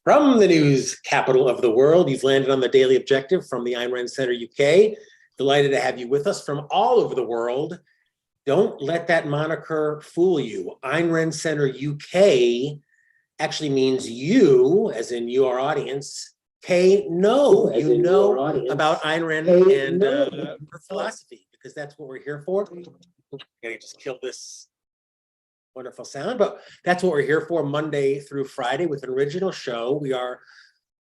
From the news capital of the world, you've landed on the Daily Objective from the Ayn Rand Center UK. Delighted to have you with us from all over the world. Don't let that moniker fool you. Ayn Rand Center UK actually means you, as in you, our audience. K, no, you know about Ayn Rand and her philosophy, because that's what we're here for. I'm gonna just kill this wonderful sound, but that's what we're here for, Monday through Friday with an original show. We are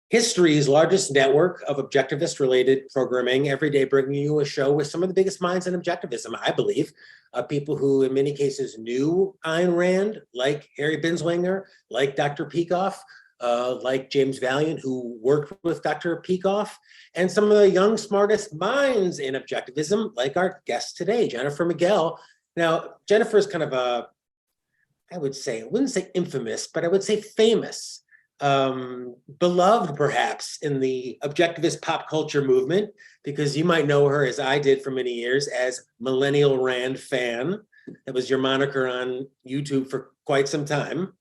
history's largest network of objectivist-related programming, every day bringing you a show with some of the biggest minds in objectivism, I believe. People who in many cases knew Ayn Rand, like Harry Binswanger, like Dr. Peikoff, like James Valiant, who worked with Dr. Peikoff, and some of the young, smartest minds in objectivism, like our guest today, Jennifer Miguel. Now, Jennifer is kind of a, I wouldn't say infamous, but I would say famous, beloved perhaps in the objectivist pop culture movement, because you might know her, as I did for many years, as Millennial Rand fan. That was your moniker on YouTube for quite some time.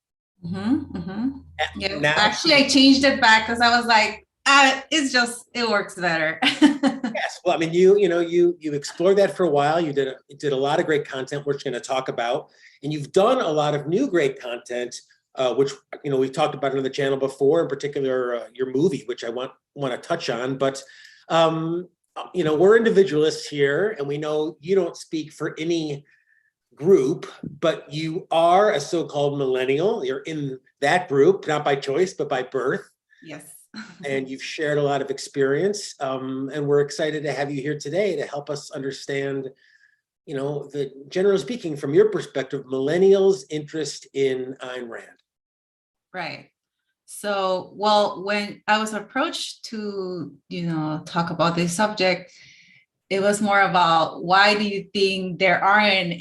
Yeah, now, actually, I changed it back because I was like, it works better. Yes, well, I mean, you explored that for a while. You did a lot of great content, which we're going to talk about, and you've done a lot of new great content, which we've talked about on the channel before. In particular, your movie, which I want to touch on. But we're individualists here, and we know you don't speak for any group, but you are a so-called millennial. You're in that group, not by choice, but by birth. Yes. And you've shared a lot of experience, and we're excited to have you here today to help us understand, generally speaking, from your perspective, millennials' interest in Ayn Rand. Right. So, well, when I was approached to, talk about this subject, it was more about why do you think there aren't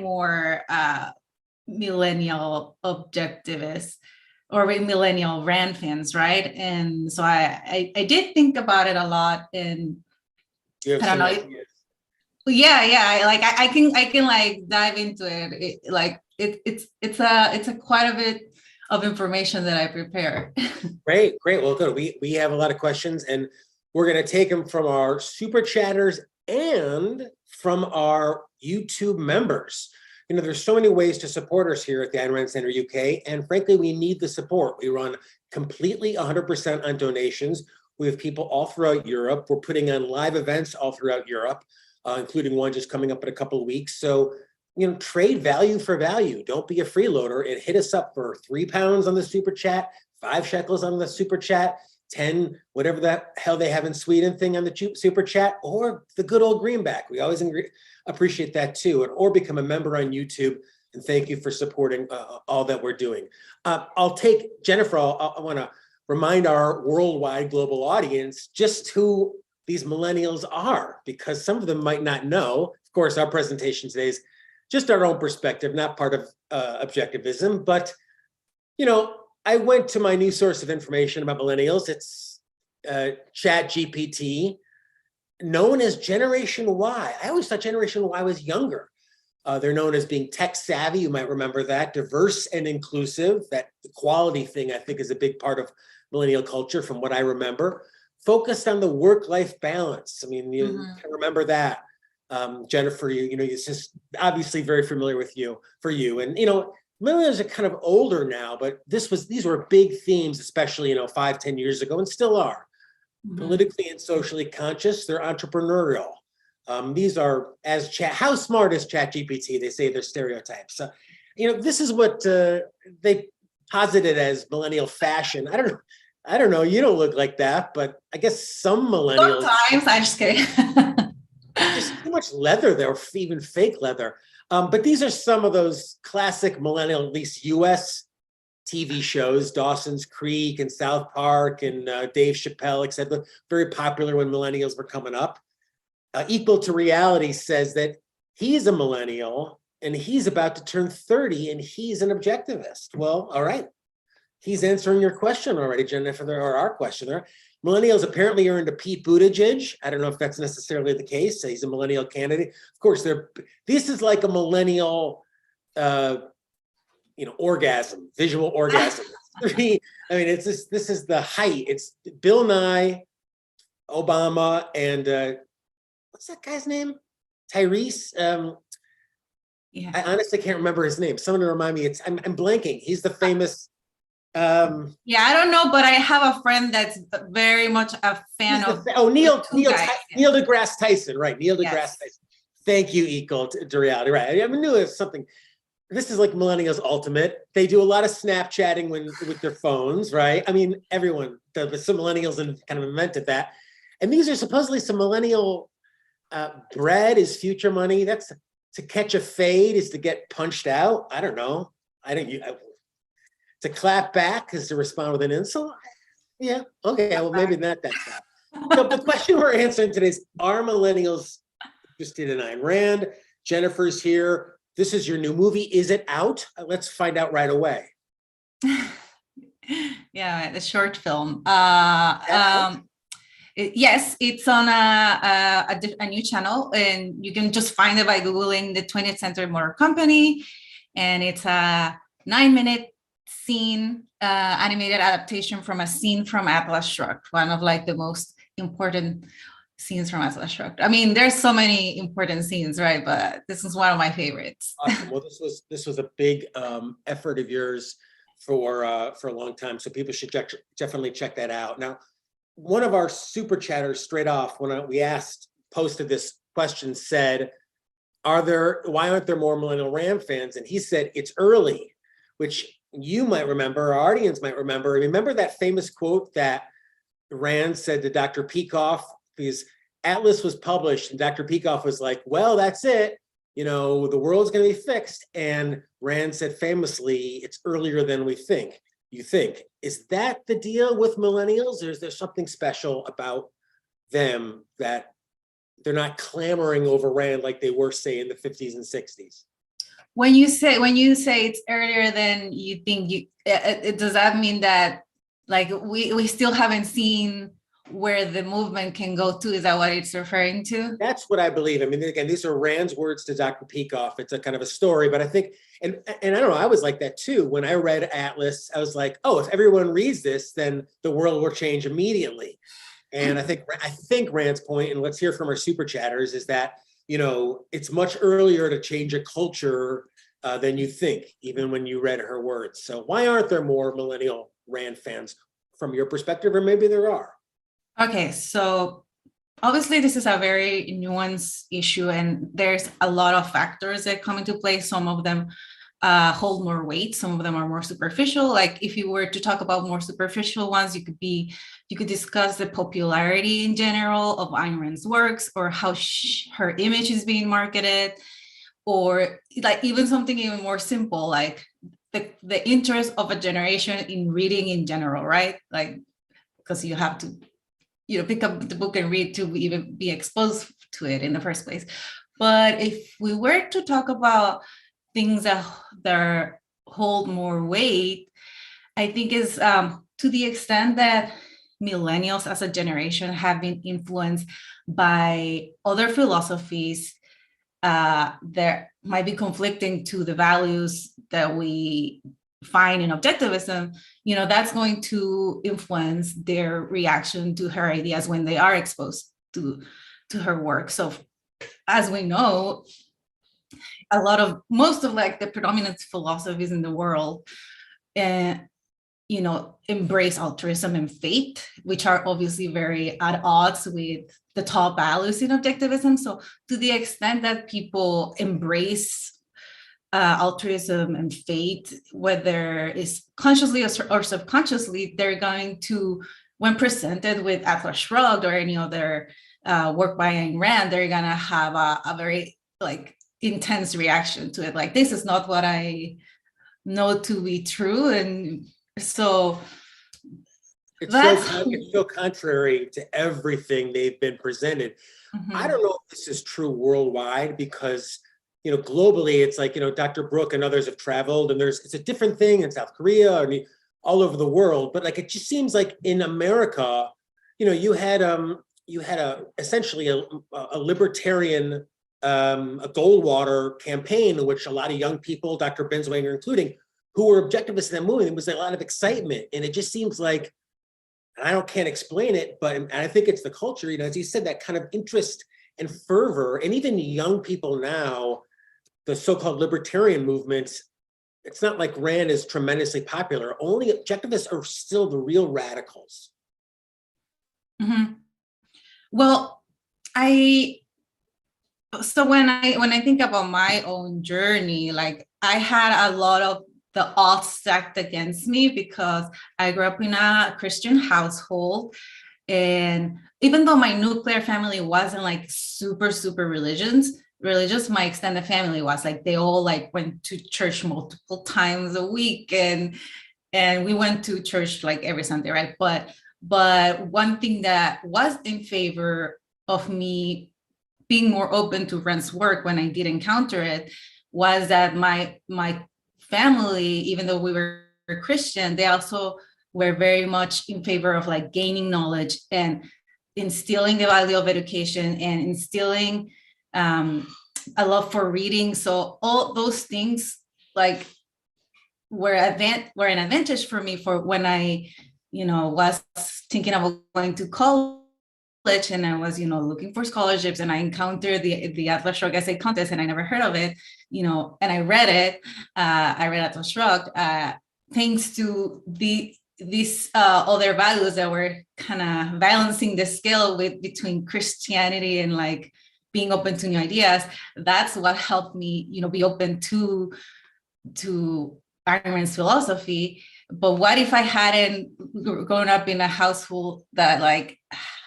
more millennial objectivists or Millennial Rand fans, right? And so I did think about it a lot, and I don't know. Yeah. I can like dive into it. It's a quite a bit of information that I prepared. Great. Well, good. We have a lot of questions, and we're going to take them from our super chatters and from our YouTube members. There's so many ways to support us here at the Ayn Rand Center UK, and frankly, we need the support. We run completely 100% on donations. We have people all throughout Europe. We're putting on live events all throughout Europe, including one just coming up in a couple of weeks. So, trade value for value. Don't be a freeloader, and hit us up for £3 on the super chat, 5 shekels on the super chat, 10, whatever the hell they have in Sweden thing on the super chat, or the good old greenback. We always appreciate that too. Or become a member on YouTube. And thank you for supporting all that we're doing. I'll take, Jennifer, I want to remind our worldwide global audience just who these millennials are, because some of them might not know. Of course, our presentation today is just our own perspective, not part of objectivism, but, I went to my new source of information about millennials. It's ChatGPT, known as Generation Y. I always thought Generation Y was younger. They're known as being tech savvy. You might remember that. Diverse and inclusive. That equality thing, I think, is a big part of millennial culture from what I remember. Focused on the work-life balance. I mean, you can remember that. Jennifer, it's just obviously very familiar with you, and, millennials are kind of older now, but these were big themes, especially 5-10 years ago, and still are. Politically and socially conscious. They're entrepreneurial. These are how smart is ChatGPT? They say they're stereotypes. This is what they posited as millennial fashion. I don't know. You don't look like that, but I guess some millennials. Sometimes I'm just kidding. There's too much leather there, or even fake leather. But these are some of those classic millennial, at least US TV shows, Dawson's Creek and South Park and Dave Chappelle, etc. Very popular when millennials were coming up. Equal to Reality says that he's a millennial and he's about to turn 30 and he's an objectivist. Well, all right. He's answering your question already, Jennifer, or our question there. Millennials apparently are into Pete Buttigieg. I don't know if that's necessarily the case. He's a millennial candidate. Of course, this is like a millennial, orgasm, visual orgasm. three. I mean, it's this is the height. It's Bill Nye, Obama, and what's that guy's name? Tyrese. Yeah. I honestly can't remember his name. Someone to remind me. I'm blanking. He's the famous. Yeah, I don't know, but I have a friend that's very much a fan of. Neil guys, Neil deGrasse Tyson, right? Neil deGrasse Yes. Tyson. Thank you, Equal to reality, right? I knew it was something. This is like Millennials ultimate. They do a lot of Snapchatting with their phones, right? I mean, everyone does, but some Millennials and kind of invented that. And these are supposedly some Millennial bread is future money. That's to catch a fade is to get punched out. I don't know. To clap back is to respond with an insult. Yeah. Okay. Well, maybe that's that. So the question we're answering today is: are Millennials interested in Ayn Rand? Jennifer's here. This is your new movie. Is it out? Let's find out right away. Yeah, the short film. Yes, it's on a new channel, and you can just find it by Googling the 20th Century Motor Company. And it's a 9-minute scene, animated adaptation from a scene from Atlas Shrugged, one of like the most important scenes from Atlas Shrugged. I mean, there's so many important scenes, right? But this is one of my favorites. Awesome. Well, this was a big effort of yours for a long time, so people should definitely check that out. Now, one of our super chatters straight off when we posted this question said, why aren't there more Millennial Rand fans? And he said, it's early, which you might remember, our audience might remember. Remember that famous quote that Rand said to Dr. Peikoff, because Atlas was published and Dr. Peikoff was like, well, that's it. You know, the world's going to be fixed. And Rand said famously, it's earlier than we think. You think, is that the deal with Millennials, or is there something special about them that they're not clamoring over Rand like they were, say, in the 50s and 60s? When you say it's earlier than you think, does that mean that like we still haven't seen where the movement can go to? Is that what it's referring to? That's what I believe. I mean, again, these are Rand's words to Dr. Peikoff. It's a kind of a story, but I think, and I don't know, I was like that too. When I read Atlas, I was like, oh, if everyone reads this, then the world will change immediately. And I think Rand's point, and let's hear from our super chatters, is that, you know, it's much earlier to change a culture than you think, even when you read her words. So why aren't there more Millennial Rand fans from your perspective, or maybe there are? Okay, so obviously this is a very nuanced issue, and there's a lot of factors that come into play. Some of them hold more weight, some of them are more superficial. Like if you were to talk about more superficial ones, you could discuss the popularity in general of Ayn Rand's works, or how her image is being marketed, or like even something even more simple, like the interest of a generation in reading in general, right? Like, because you have to, pick up the book and read to even be exposed to it in the first place. But if we were to talk about things that hold more weight, I think is to the extent that millennials as a generation have been influenced by other philosophies that might be conflicting to the values that we find in objectivism, that's going to influence their reaction to her ideas when they are exposed to her work. So as we know, most of like the predominant philosophies in the world, embrace altruism and fate, which are obviously very at odds with the top values in objectivism. So to the extent that people embrace altruism and fate, whether it's consciously or subconsciously, they're going to, when presented with Atlas Shrugged or any other work by Ayn Rand, they're gonna have a very like intense reaction to it. Like, this is not what I know to be true. And so it's so contrary to everything they've been presented. Mm-hmm. I don't know if this is true worldwide, because globally, it's like, Dr. Brooke and others have traveled, and it's a different thing in South Korea, all over the world. But like, it just seems like in America, you had essentially a libertarian, a Goldwater campaign in which a lot of young people, Dr. Binswanger including, who were objectivists in that movement. There was a lot of excitement, and it just seems like, and can't explain it, but and I think it's the culture, as you said, that kind of interest and fervor, and even young people now, the so-called libertarian movements, it's not like Rand is tremendously popular. Only objectivists are still the real radicals. Mm-hmm. Well, so when I think about my own journey, like I had a lot of the odds stacked against me because I grew up in a Christian household. And even though my nuclear family wasn't like super, super religious, my extended family was like, they all like went to church multiple times a week. And we went to church like every Sunday, right? But one thing that was in favor of me being more open to Rand's work when I did encounter it was that my family, even though we were Christian, they also were very much in favor of like gaining knowledge and instilling the value of education and instilling a love for reading. So all those things like were an advantage for me for when I, was thinking about going to college, and I was, looking for scholarships, and I encountered the Atlas Shrugged essay contest, and I never heard of it, and I read it. I read Atlas Shrugged thanks to these other values that were kind of balancing the scale between Christianity and like being open to new ideas. That's what helped me, be open to Ayn Rand's philosophy. But what if I hadn't grown up in a household that like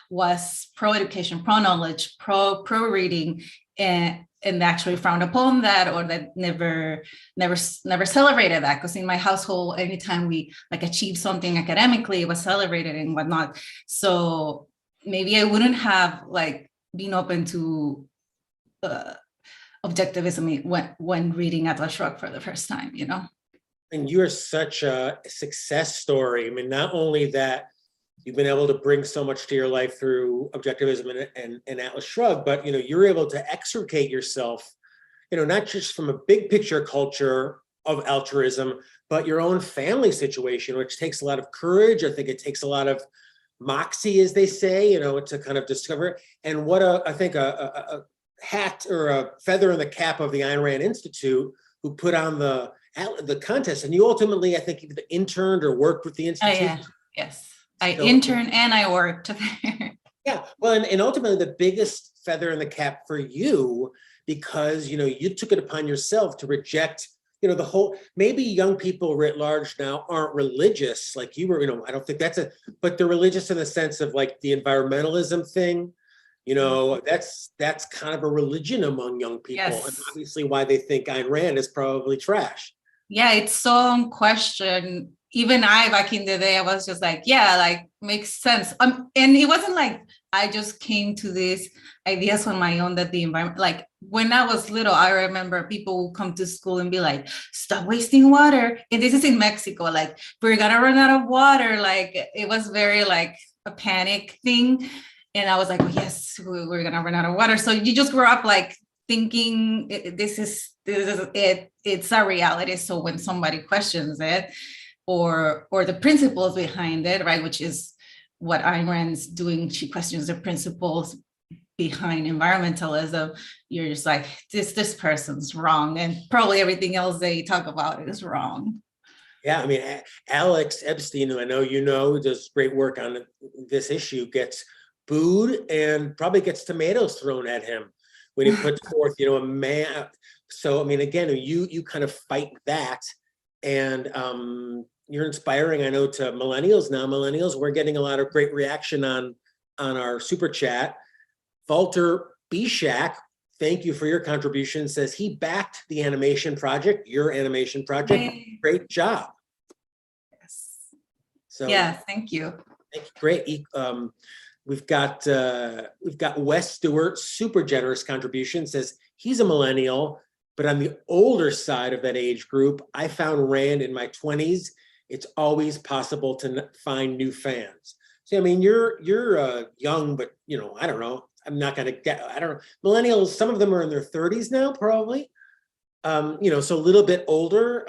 was pro-education, pro-knowledge, pro-reading, and actually frowned upon that, or that never celebrated that? Because in my household, anytime we like achieved something academically, it was celebrated and whatnot. So maybe I wouldn't have like been open to objectivism when reading Atlas Shrugged for the first time, And you're such a success story. I mean, not only that you've been able to bring so much to your life through objectivism and Atlas Shrugged, but you're able to extricate yourself, not just from a big picture culture of altruism, but your own family situation, which takes a lot of courage. I think it takes a lot of moxie, as they say, to kind of discover. And what I think a hat or a feather in the cap of the Ayn Rand Institute, who put on the contest, and you ultimately, I think, either interned or worked with the institute. Oh, yeah. Yes. I interned and I worked there. Yeah, well, and ultimately the biggest feather in the cap for you, because you took it upon yourself to reject, the whole. Maybe young people writ large now aren't religious like you were. I don't think but they're religious in the sense of like the environmentalism thing. That's kind of a religion among young people, yes. And obviously why they think Ayn Rand is probably trash. Yeah, it's so unquestioned. Even I, back in the day, I was just like, yeah, like makes sense. And it wasn't like I just came to these ideas on my own that the environment, like when I was little, I remember people would come to school and be like, stop wasting water. And this is in Mexico, like we're gonna run out of water. Like it was very like a panic thing. And I was like, oh, yes, we're gonna run out of water. So you just grow up like thinking this is it. It's a reality. So when somebody questions it, or the principles behind it, right, which is what Ayn Rand's doing, she questions the principles behind environmentalism, you're just like, this person's wrong, and probably everything else they talk about is wrong. Yeah, I mean, Alex Epstein, who I know does great work on this issue, gets booed and probably gets tomatoes thrown at him when he puts forth, a man. So, I mean, again, you kind of fight that, and you're inspiring, I know, to millennials now. Millennials, we're getting a lot of great reaction on our super chat. Walter Bishak, thank you for your contribution, says he backed the animation project, your animation project. Hey. Great job. Yes. So yeah, thank you. Great. We've got Wes Stewart, super generous contribution, says he's a millennial, but on the older side of that age group. I found Rand in my 20s. It's always possible to find new fans. So, I mean, you're young, but, I don't know. I'm not going to get, I don't know. Millennials, some of them are in their 30s now, probably. So a little bit older,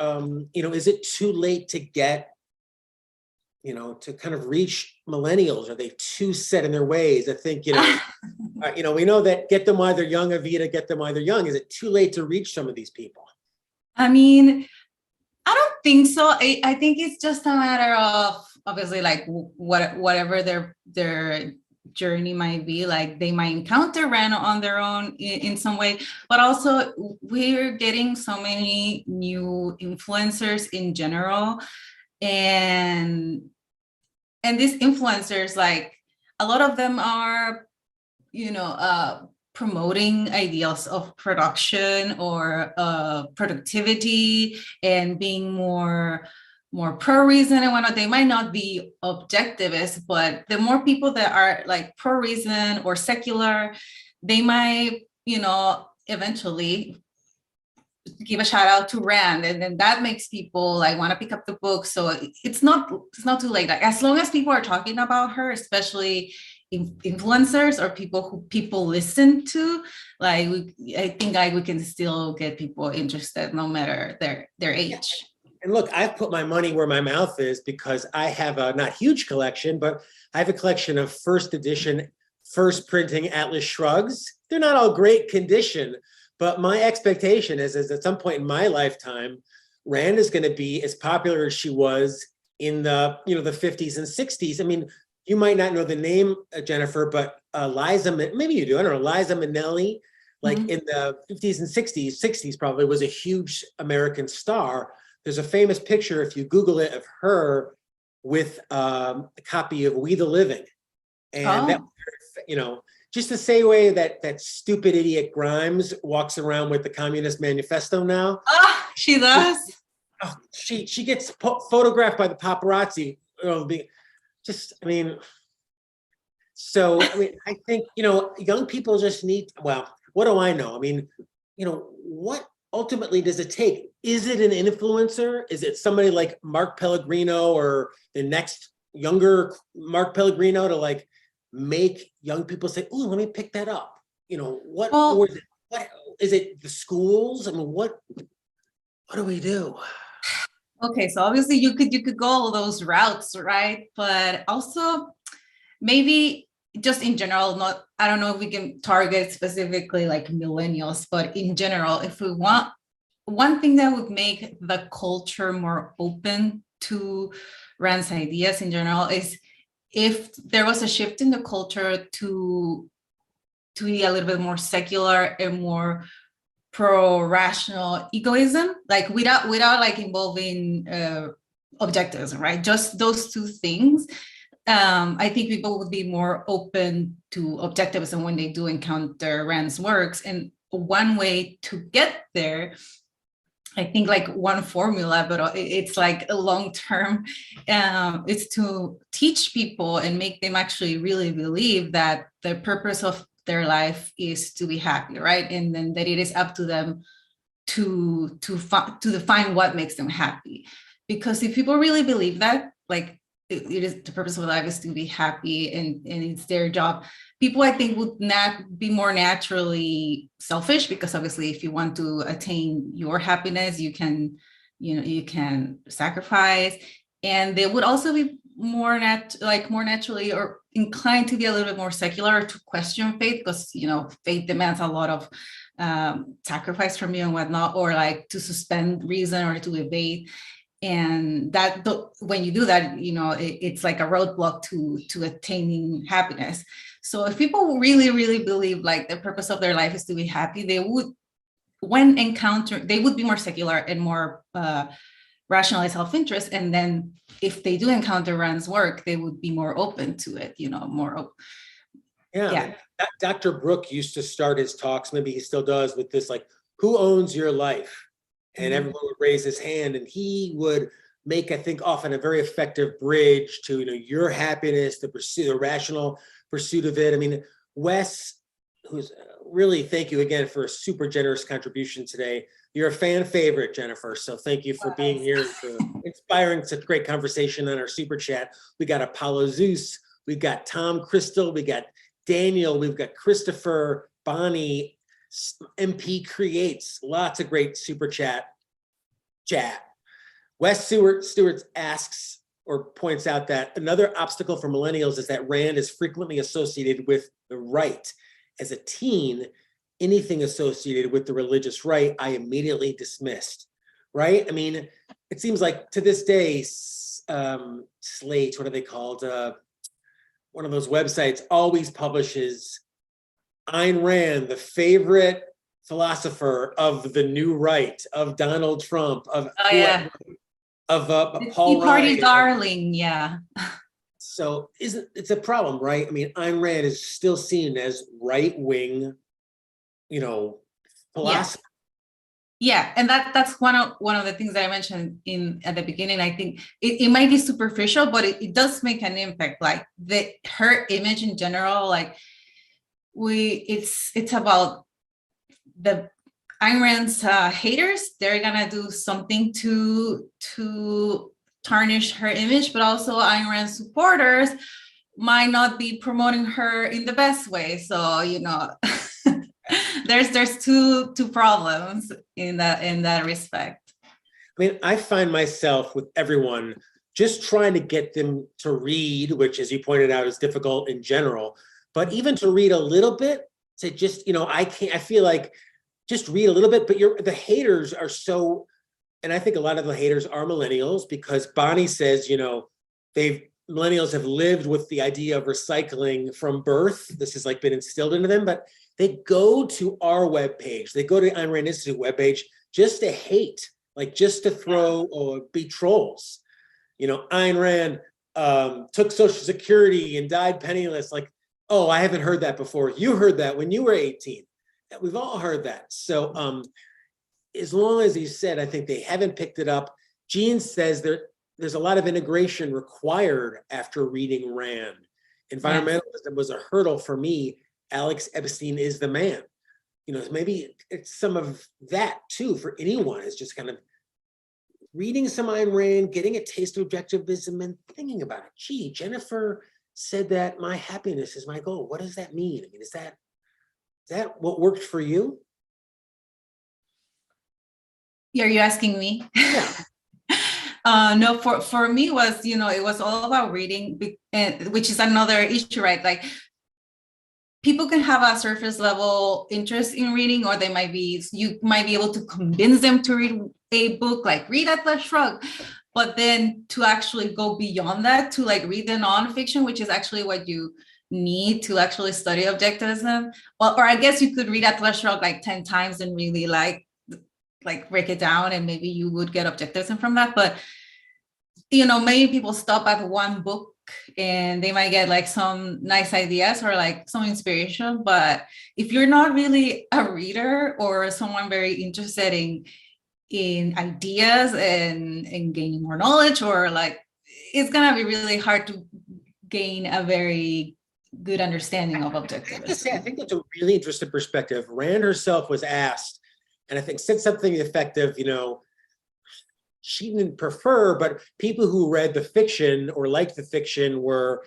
is it too late to get, to kind of reach millennials? Are they too set in their ways? I think, we know that get them while they're young, Avita, get them while they're young. Is it too late to reach some of these people? I mean, I don't think so. I think it's just a matter of obviously like whatever their journey might be, like they might encounter Rand on their own in some way, but also we're getting so many new influencers in general, and these influencers, like a lot of them are, promoting ideals of production or productivity and being more pro-reason and whatnot. They might not be objectivist, but the more people that are like pro-reason or secular, they might, eventually give a shout out to Rand, and then that makes people like want to pick up the book. So it's not too late. Like as long as people are talking about her, especially influencers or people who people listen to, like I think we can still get people interested no matter their age. And look, I've put my money where my mouth is because I have a not huge collection, but I have a collection of first edition, first printing Atlas Shrugs. They're not all great condition, but my expectation is at some point in my lifetime, Rand is going to be as popular as she was in the the 50s and 60s. I mean, you might not know the name, Jennifer, but Liza, maybe you do, I don't know, Liza Minnelli, like in the 50s and 60s probably, was a huge American star. There's a famous picture, if you Google it, of her with a copy of We the Living. And that, just the same way that stupid idiot Grimes walks around with the Communist Manifesto now. Oh, she does? She gets photographed by the paparazzi, I think, young people just need, well, what do I know? I mean, what ultimately does it take? Is it an influencer? Is it somebody like Mark Pellegrino or the next younger Mark Pellegrino to like make young people say, "Ooh, let me pick that up"? What is it? The schools? I mean, what do we do? Okay, so obviously you could go all those routes, right? But also maybe just in general, I don't know if we can target specifically like millennials, but in general, if we want, one thing that would make the culture more open to Rand's ideas in general is if there was a shift in the culture to be a little bit more secular and more pro-rational egoism, like without like involving objectivism, right? Just those two things. I think people would be more open to objectivism when they do encounter Rand's works. And one way to get there, I think like one formula, but it's like a long-term, it's to teach people and make them actually really believe that the purpose of their life is to be happy, right? And then that it is up to them to define what makes them happy. Because if people really believe that, like it is the purpose of life is to be happy and it's their job, people I think would not be more naturally selfish, because obviously if you want to attain your happiness, you can sacrifice, and they would also be more naturally or inclined to be a little bit more secular, to question faith, because faith demands a lot of sacrifice from you and whatnot, or like to suspend reason or to evade. And that when you do that, it's like a roadblock to attaining happiness. So if people really, really believe like the purpose of their life is to be happy, they would be more secular and more rational self-interest. And then if they do encounter Rand's work, they would be more open to it, more open. Yeah. Dr. Brooke used to start his talks, maybe he still does, with this, like, who owns your life? And everyone would raise his hand, and he would make, I think, often a very effective bridge to, your happiness, the rational pursuit of it. I mean, Wes, who's really, thank you again for a super generous contribution today. You're a fan favorite, Jennifer. So thank you for being here, for inspiring such great conversation on our super chat. We got Apollo Zeus, we got Tom Crystal, we got Daniel, we've got Christopher, Bonnie, MP creates, lots of great super chat. Wes Stewart asks or points out that another obstacle for millennials is that Rand is frequently associated with the right. As a teen, anything associated with the religious right, I immediately dismissed, right? I mean, it seems like to this day, Slate, what are they called? One of those websites always publishes Ayn Rand, the favorite philosopher of the new right, of Donald Trump, of Paul Tea Party Ryan. darling, yeah. So it's a problem, right? I mean, Ayn Rand is still seen as right-wing, philosophy. Yeah, and that's one of the things that I mentioned at the beginning. I think it might be superficial, but it does make an impact. Like her image in general, like it's about the Ayn Rand's haters. They're gonna do something to tarnish her image, but also Ayn Rand's supporters might not be promoting her in the best way. So there's two problems in that respect. I mean, I find myself with everyone just trying to get them to read, which, as you pointed out, is difficult in general, but even to read a little bit, to just, I feel like just read a little bit, but the haters are so, and I think a lot of the haters are millennials, because Bonnie says, millennials have lived with the idea of recycling from birth. This has been instilled into them, but they go to our webpage, they go to Ayn Rand Institute webpage just to hate, just to throw or be trolls. Ayn Rand took Social Security and died penniless. Oh, I haven't heard that before. You heard that when you were 18. We've all heard that. So as long as you said, I think they haven't picked it up. Jean says there's a lot of integration required after reading Rand. Environmentalism was a hurdle for me. Alex Epstein is the man. Maybe it's some of that too for anyone, is just kind of reading some Ayn Rand, getting a taste of objectivism and thinking about it. Gee, Jennifer said that my happiness is my goal. What does that mean? I mean, is that what worked for you? Are you asking me? Yeah. No, for me was, it was all about reading, which is another issue, right? People can have a surface level interest in reading, or you might be able to convince them to read a book, read Atlas Shrugged, but then to actually go beyond that, to read the nonfiction, which is actually what you need to actually study objectivism. Well, or I guess you could read Atlas Shrugged 10 times and really break it down, and maybe you would get objectivism from that. But many people stop at one book and they might get some nice ideas or some inspiration. But if you're not really a reader or someone very interested in ideas and gaining more knowledge, or it's gonna be really hard to gain a very good understanding of objectivism. I think that's a really interesting perspective. Rand herself was asked, and I think said something effective, she didn't prefer, but people who read the fiction or liked the fiction were,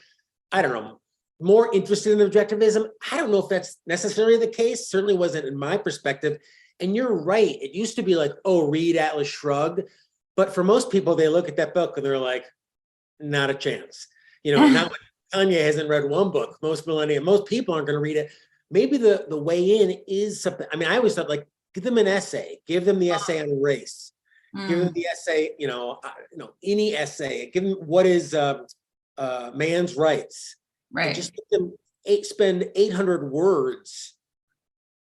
I don't know, more interested in objectivism. I don't know if that's necessarily the case. Certainly wasn't in my perspective. And you're right. It used to be read Atlas Shrugged. But for most people, they look at that book and they're like, not a chance. Not when Tanya hasn't read one book. Most people aren't going to read it. Maybe the way in is something. I mean, I always thought give them an essay. Give them the essay on race. Give them the essay, any essay. Give them what is man's rights. Right. And just spend 800 words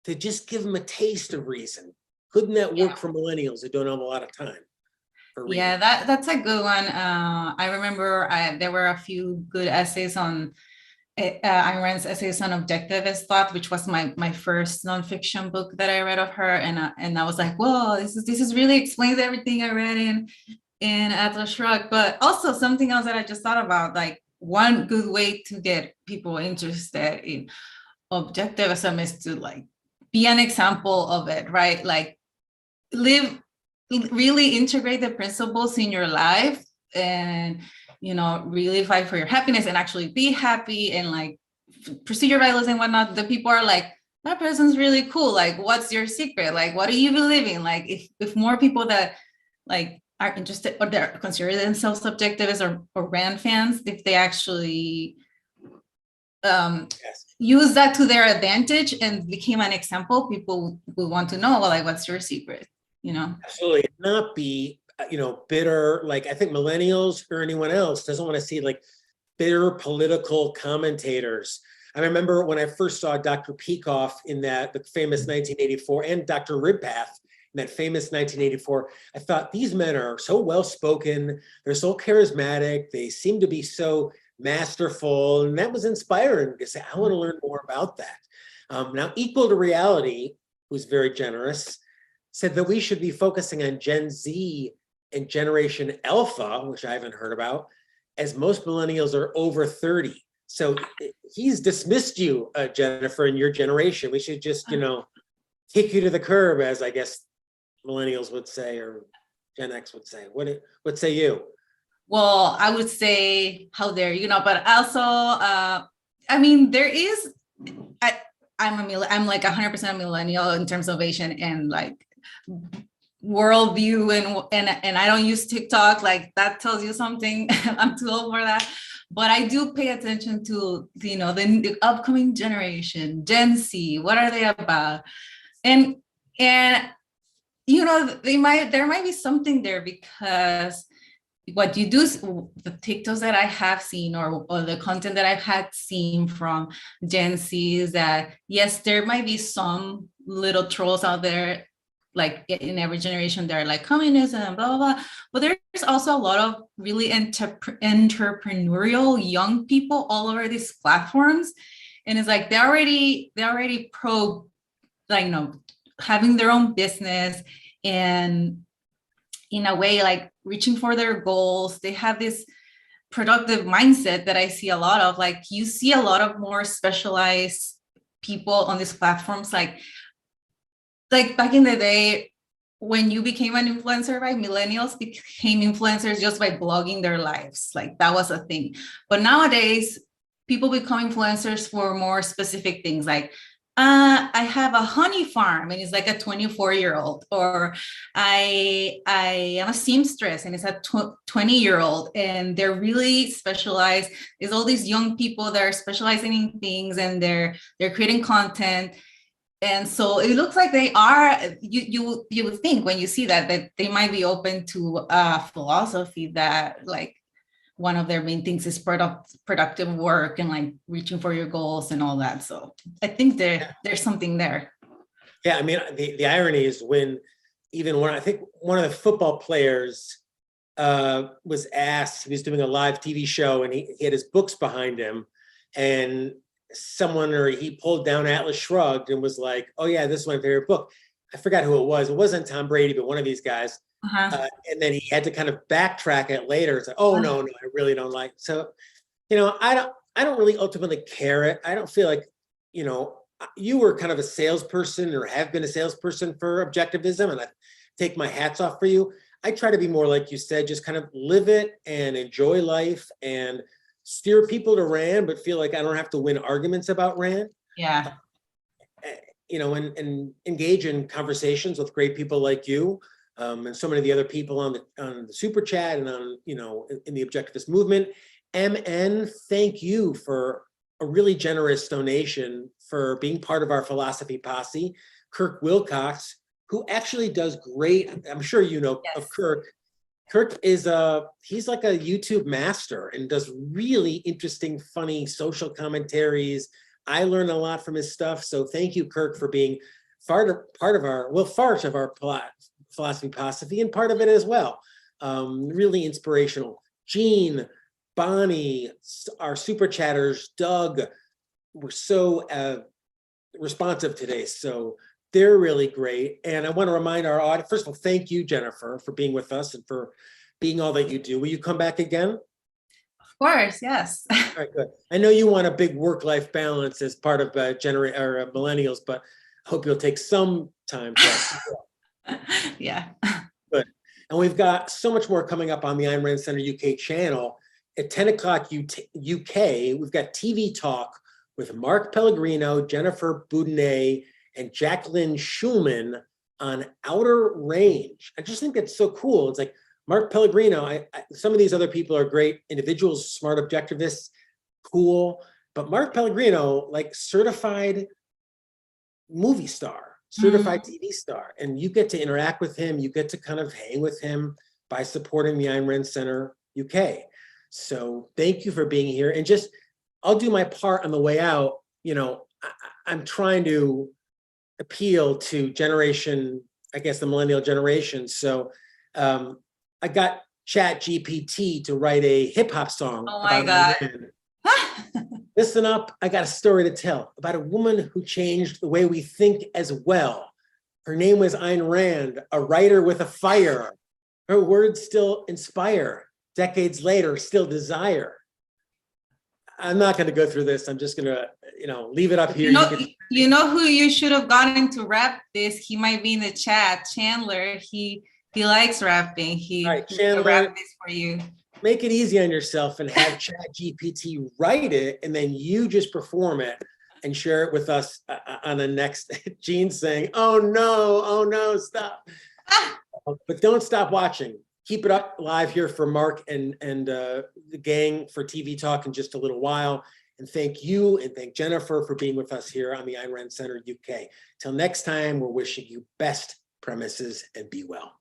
to just give them a taste of reason. Couldn't that work for millennials who don't have a lot of time for reading? Yeah, that's a good one. I remember there were a few good essays on Ayn Rand's essays on objectivist thought, which was my first nonfiction book that I read of her, and I was like, whoa, this is really explains everything I read in Atlas Shrugged. But also something else that I just thought about, one good way to get people interested in objectivism is to be an example of it, right? Really integrate the principles in your life, and really fight for your happiness and actually be happy, and pursue your values and whatnot. The people are that person's really cool. Like, what's your secret? Like, what do you believe in? Like, if more people that like are interested or they're consider themselves objectivists or Rand fans, if they actually Yes. use that to their advantage and became an example, people will want to know, well, like, what's your secret? You know? Absolutely. Not be, bitter. Like I think millennials or anyone else doesn't want to see like bitter political commentators. I remember when I first saw Dr. Peikoff in the famous 1984 and Dr. Ridpath in that famous 1984, I thought these men are so well-spoken, they're so charismatic, they seem to be so masterful, and that was inspiring to say, I want to learn more about that. Now, Equal to Reality, who's very generous, said that we should be focusing on Gen Z and Generation Alpha, which I haven't heard about, as most millennials are over 30. So he's dismissed you, Jennifer, and your generation. We should just, kick you to the curb, as I guess millennials would say, or Gen X would say. What say you? Well, I would say, how dare you, but also, I mean, there is, I'm like 100% millennial in terms of Asian and like worldview and I don't use TikTok, like that tells you something. I'm too old for that. But I do pay attention to, the upcoming generation, Gen Z, what are they about? And there might be something there, because what you do, the TikToks that I have seen or the content that I've had seen from Gen Z is that, yes, there might be some little trolls out there, like in every generation, they're like communism, blah, blah, blah. But there's also a lot of really entrepreneurial young people all over these platforms. And it's like, they're already pro, like, having their own business and in a way, like reaching for their goals. They have this productive mindset that I see a lot of. Like, you see a lot of more specialized people on these platforms, like back in the day, when you became an influencer, right? Millennials became influencers just by blogging their lives. Like, that was a thing. But nowadays, people become influencers for more specific things, like, I have a honey farm and it's like a 24-year-old, or I am a seamstress and it's a 20-year-old, and they're really specialized. There's all these young people that are specializing in things, and they're creating content. And so it looks like they are, you would think when you see that they might be open to a philosophy that, like, one of their main things is productive work and like reaching for your goals and all that. So I think there's something there. Yeah, I mean, the irony is when I think one of the football players was asked, he was doing a live TV show and he had his books behind him, and he pulled down Atlas Shrugged and was like, oh yeah, this is my favorite book. I forgot who it was. It wasn't Tom Brady, but one of these guys. And then he had to kind of backtrack it later. It's like, oh no, I really don't like. So, I don't really ultimately care it. I don't feel like, you were kind of a salesperson or have been a salesperson for Objectivism, and I take my hats off for you. I try to be more like you said, just kind of live it and enjoy life and steer people to Rand, but feel like I don't have to win arguments about Rand. Yeah. And engage in conversations with great people like you. And so many of the other people on the super chat and on, in the Objectivist movement. MN, thank you for a really generous donation for being part of our philosophy posse. Kirk Wilcox, who actually does great, I'm sure you know of Kirk. Kirk is he's like a YouTube master and does really interesting, funny social commentaries. I learn a lot from his stuff. So thank you, Kirk, for being part of our philosophy posse and part of it as well. Really inspirational. Gene, Bonnie, our super chatters, Doug, were so responsive today. So they're really great. And I want to remind our audience, first of all, thank you, Jennifer, for being with us and for being all that you do. Will you come back again? Of course, yes. All right, good. I know you want a big work-life balance as part of millennials, but I hope you'll take some time to Yeah. Good. And we've got so much more coming up on the Ayn Rand Center UK channel. At 10 o'clock UK, we've got TV Talk with Mark Pellegrino, Jennifer Boudinot, and Jacqueline Schulman on Outer Range. I just think that's so cool. It's like Mark Pellegrino, some of these other people are great individuals, smart objectivists, cool, but Mark Pellegrino, like certified movie star, certified TV star, and you get to interact with him, you get to kind of hang with him by supporting the Ayn Rand Center UK. So thank you for being here. And just, I'll do my part on the way out. You know, I'm trying to appeal to generation, I guess the millennial generation. So I got ChatGPT to write a hip hop song. Oh my God. Listen up, I got a story to tell about a woman who changed the way we think as well. Her name was Ayn Rand, a writer with a fire. Her words still inspire. Decades later, still desire. I'm not going to go through this. I'm just going to, leave it up here. You know who you should have gotten to rap this? He might be in the chat. Chandler. He likes rapping. He All right, Chandler, rap this for you. Make it easy on yourself and have ChatGPT write it, and then you just perform it and share it with us on the next. Gene's saying, oh no, stop. But don't stop watching. Keep it up live here for Mark and the gang for TV Talk in just a little while. And thank you and thank Jennifer for being with us here on the Ayn Rand Center UK. Till next time, we're wishing you best premises and be well.